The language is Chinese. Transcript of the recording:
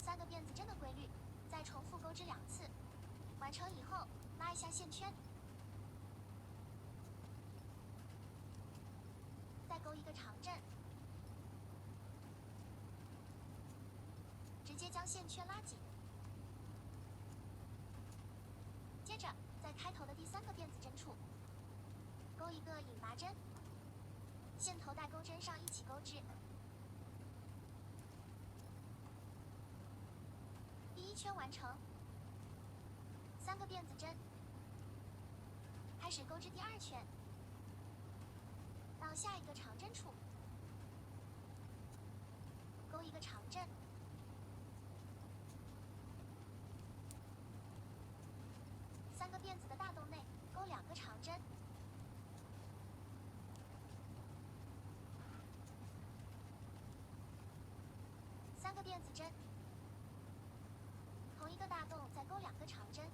3个辫子针的规律，再重复钩织2次。完成以后，拉一下线圈，再钩一个长针，直接将线圈拉紧。接着，在开头的第3个辫子针处，钩一个引拔针，线头带钩针上一起钩织。第1圈完成，3个辫子针，开始钩织第2圈，到下一个长针处，钩一个长针，三个辫子的大洞内钩2个长针，三个辫子针，同一个大洞再钩2个长针。